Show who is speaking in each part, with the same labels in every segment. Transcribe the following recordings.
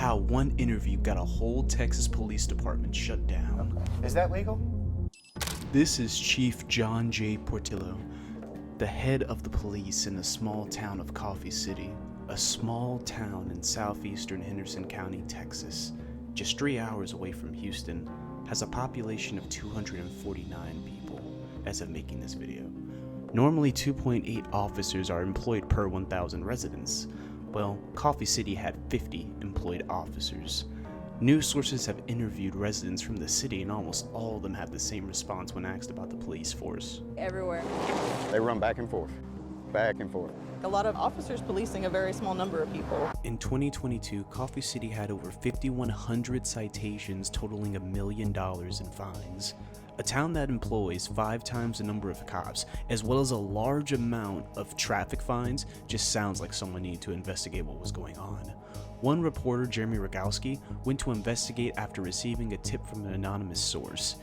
Speaker 1: how one interview got a whole Texas police department shut down.
Speaker 2: Is that legal?
Speaker 1: This is Chief John J. Portillo, the head of the police in the small town of Coffee City, a small town in southeastern Henderson County, Texas, just 3 hours away from Houston, has a population of 249 people as of making this video. Normally 2.8 officers are employed per 1,000 residents. Well, Coffee City had 50 employed officers. News sources have interviewed residents from the city, and almost all of them have the same response when asked about the police force.
Speaker 3: Everywhere.
Speaker 4: They run back and forth, back and forth.
Speaker 3: A lot of officers policing a very small number of people.
Speaker 1: In 2022, Coffee City had over 5,100 citations totaling $1 million in fines. A town that employs 5 times the number of cops, as well as a large amount of traffic fines, just sounds like someone needed to investigate what was going on. One reporter, Jeremy Rogalski, went to investigate after receiving a tip from an anonymous source.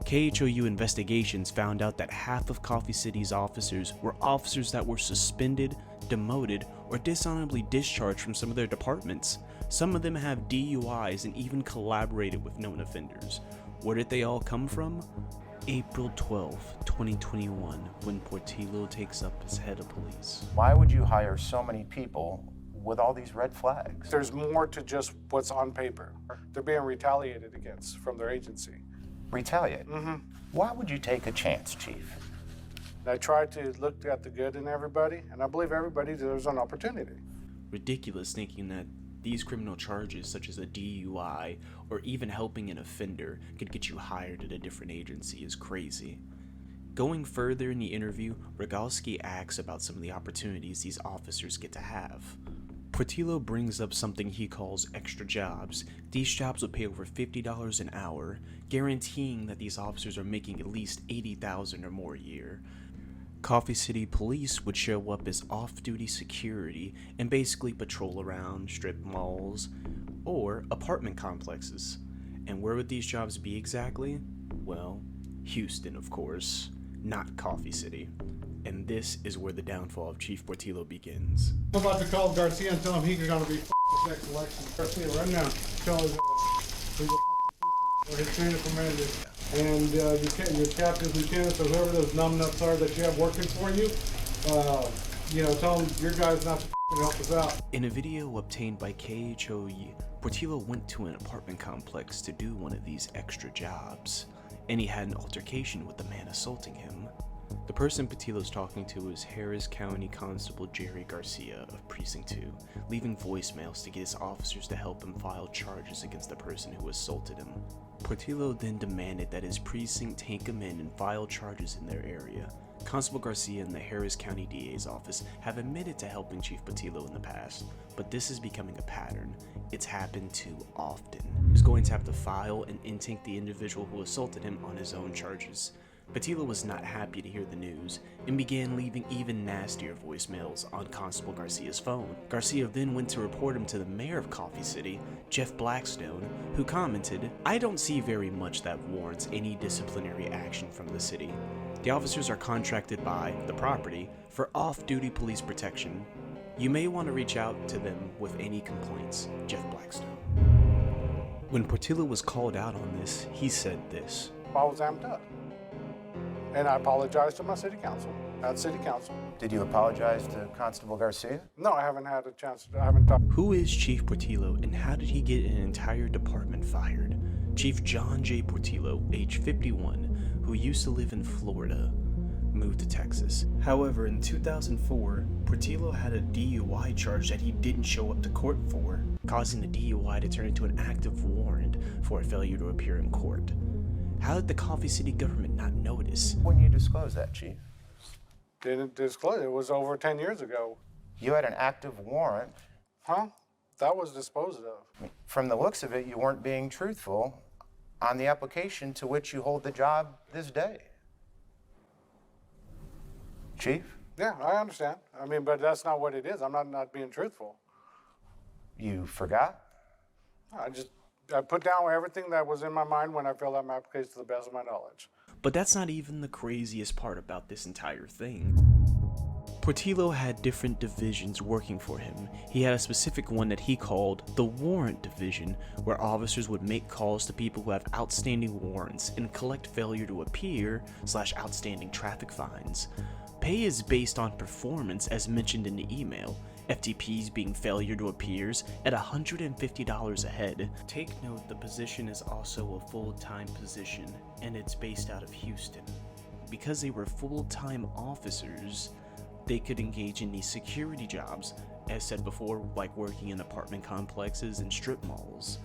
Speaker 1: KHOU investigations found out that half of Coffee City's officers were officers that were suspended, demoted, or dishonorably discharged from some of their departments. Some of them have DUIs and even collaborated with known offenders. Where did they all come from? April 12, 2021, when Portillo takes up as head of police.
Speaker 2: Why would you hire so many people with all these red flags?
Speaker 5: There's more to just what's on paper. They're being retaliated against from their agency.
Speaker 2: Retaliate?
Speaker 5: Mm-hmm.
Speaker 2: Why would you take a chance, Chief?
Speaker 5: I try to look at the good in everybody, and I believe everybody deserves an opportunity.
Speaker 1: Ridiculous thinking that these criminal charges, such as a DUI or even helping an offender, could get you hired at a different agency is crazy. Going further in the interview, Rogalski asks about some of the opportunities these officers get to have. Portillo brings up something he calls extra jobs. These jobs would pay over $50 an hour, guaranteeing that these officers are making at least $80,000 or more a year. Coffee City Police would show up as off-duty security and basically patrol around strip malls or apartment complexes. And where would these jobs be exactly? Well, Houston, of course, not Coffee City. And this is where the downfall of Chief Portillo begins.
Speaker 6: I'm about to call Garcia and tell him he's gonna be this next election. Garcia, right now, tell his he's a or his chain of commanders. And your captains, lieutenants, or whoever those numbnuts are that you have working for you, tell them your guy's not to help us out.
Speaker 1: In a video obtained by KHOU, Portillo went to an apartment complex to do one of these extra jobs, and he had an altercation with the man assaulting him. The person Portillo's talking to is Harris County Constable Jerry Garcia of Precinct 2, leaving voicemails to get his officers to help him file charges against the person who assaulted him. Portillo then demanded that his precinct take him in and file charges in their area. Constable Garcia and the Harris County DA's office have admitted to helping Chief Portillo in the past, but this is becoming a pattern. It's happened too often. He's going to have to file and intake the individual who assaulted him on his own charges. Portillo was not happy to hear the news and began leaving even nastier voicemails on Constable Garcia's phone. Garcia then went to report him to the mayor of Coffee City, Jeff Blackstone, who commented, "I don't see very much that warrants any disciplinary action from the city. The officers are contracted by the property for off-duty police protection. You may want to reach out to them with any complaints, Jeff Blackstone." When Portillo was called out on this, he said this.
Speaker 5: I was amped up. And I apologized to my city council, at city council.
Speaker 2: Did you apologize to Constable Garcia?
Speaker 5: No, I haven't had a chance I haven't talked.
Speaker 1: Who is Chief Portillo and how did he get an entire department fired? Chief John J. Portillo, age 51, who used to live in Florida, moved to Texas. However, in 2004, Portillo had a DUI charge that he didn't show up to court for, causing the DUI to turn into an active warrant for a failure to appear in court. How did the Coffee City government not notice?
Speaker 2: When you disclose that, Chief?
Speaker 5: Didn't disclose. It was over 10 years ago.
Speaker 2: You had an active warrant.
Speaker 5: Huh? That was disposed of.
Speaker 2: From the looks of it, you weren't being truthful on the application to which you hold the job this day. Chief?
Speaker 5: Yeah, I understand. But that's not what it is. I'm not being truthful.
Speaker 2: You forgot?
Speaker 5: I put down everything that was in my mind when I filled out my application to the best of my knowledge.
Speaker 1: But that's not even the craziest part about this entire thing. Portillo had different divisions working for him. He had a specific one that he called the Warrant Division, where officers would make calls to people who have outstanding warrants and collect failure to appear / outstanding traffic fines. Pay is based on performance as mentioned in the email, FTPs being failure to appears at $150 a head. Take note the position is also a full-time position, and it's based out of Houston. Because they were full-time officers, they could engage in these security jobs, as said before, like working in apartment complexes and strip malls.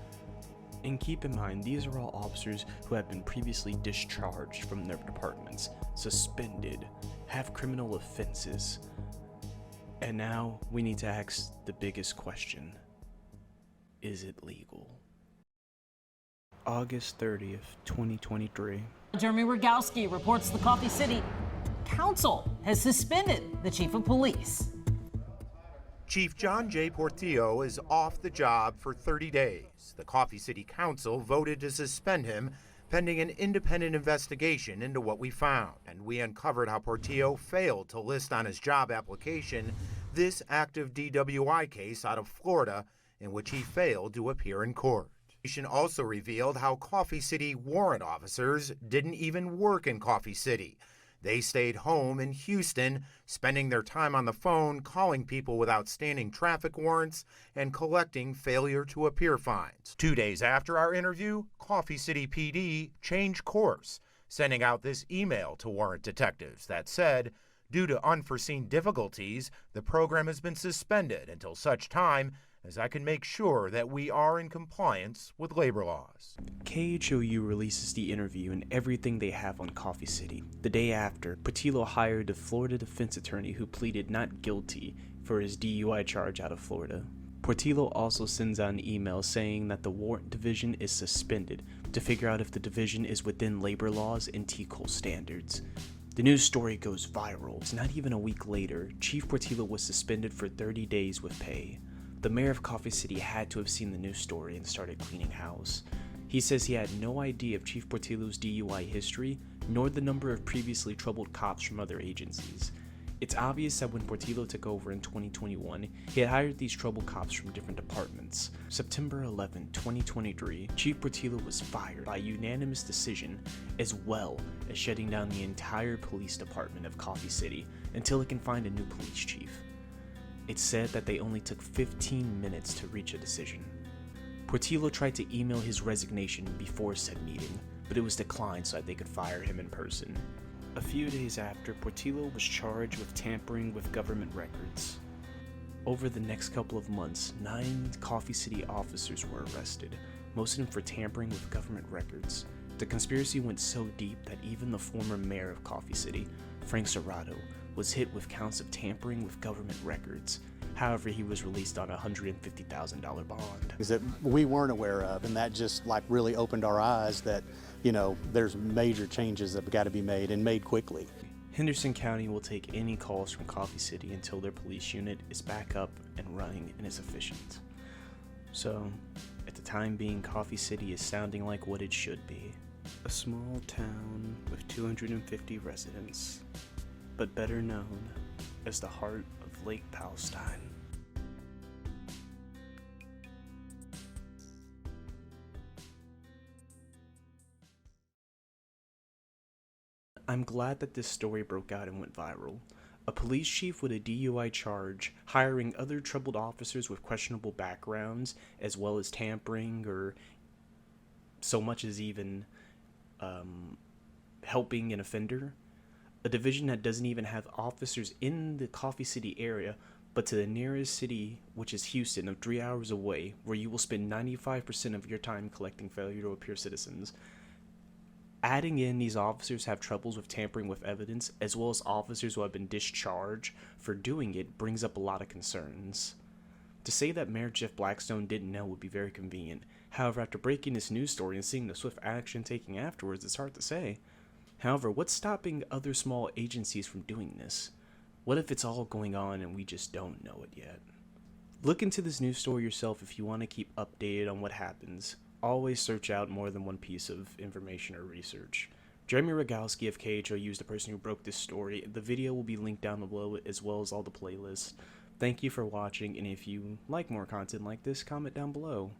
Speaker 1: And keep in mind, these are all officers who have been previously discharged from their departments, suspended, have criminal offenses. And now we need to ask the biggest question. Is it legal? August 30th, 2023.
Speaker 7: Jeremy Rogalski reports the Coffee City Council has suspended the chief of police.
Speaker 2: Chief John J. Portillo is off the job for 30 days. The Coffee City Council voted to suspend him pending an independent investigation into what we found. And we uncovered how Portillo failed to list on his job application this active DWI case out of Florida in which he failed to appear in court. The investigation also revealed how Coffee City warrant officers didn't even work in Coffee City. They stayed home in Houston, spending their time on the phone calling people with outstanding traffic warrants and collecting failure to appear fines. 2 days after our interview, Coffee City PD changed course, sending out this email to warrant detectives that said, due to unforeseen difficulties, the program has been suspended until such time as I can make sure that we are in compliance with labor laws.
Speaker 1: KHOU releases the interview and everything they have on Coffee City. The day after, Portillo hired a Florida defense attorney who pleaded not guilty for his DUI charge out of Florida. Portillo also sends out an email saying that the warrant division is suspended to figure out if the division is within labor laws and TCOL standards. The news story goes viral. It's not even a week later, Chief Portillo was suspended for 30 days with pay. The mayor of Coffee City had to have seen the news story and started cleaning house. He says he had no idea of Chief Portillo's DUI history, nor the number of previously troubled cops from other agencies. It's obvious that when Portillo took over in 2021, he had hired these troubled cops from different departments. September 11, 2023, Chief Portillo was fired by unanimous decision, as well as shutting down the entire police department of Coffee City until it can find a new police chief. It's said that they only took 15 minutes to reach a decision. Portillo tried to email his resignation before said meeting, but it was declined so that they could fire him in person. A few days after, Portillo was charged with tampering with government records. Over the next couple of months, 9 Coffee City officers were arrested, most of them for tampering with government records. The conspiracy went so deep that even the former mayor of Coffee City, Frank Serrato, was hit with counts of tampering with government records. However, he was released on a $150,000 bond.
Speaker 4: That we weren't aware of, and that just really opened our eyes that, there's major changes that have got to be made and made quickly.
Speaker 1: Henderson County will take any calls from Coffee City until their police unit is back up and running and is efficient. So, at the time being, Coffee City is sounding like what it should be. A small town with 250 residents, but better known as the heart of Lake Palestine. I'm glad that this story broke out and went viral. A police chief with a DUI charge, hiring other troubled officers with questionable backgrounds, as well as tampering or so much as even helping an offender. A division that doesn't even have officers in the Coffee City area, but to the nearest city, which is Houston, of 3 hours away, where you will spend 95% of your time collecting failure to appear citizens. Adding in these officers have troubles with tampering with evidence, as well as officers who have been discharged for doing it, brings up a lot of concerns. To say that Mayor Jeff Blackstone didn't know would be very convenient. However, after breaking this news story and seeing the swift action taken afterwards, it's hard to say. However, what's stopping other small agencies from doing this? What if it's all going on and we just don't know it yet? Look into this news story yourself if you want to keep updated on what happens. Always search out more than one piece of information or research. Jeremy Rogalski of KHOU is the person who broke this story. The video will be linked down below as well as all the playlists. Thank you for watching, and if you like more content like this, comment down below.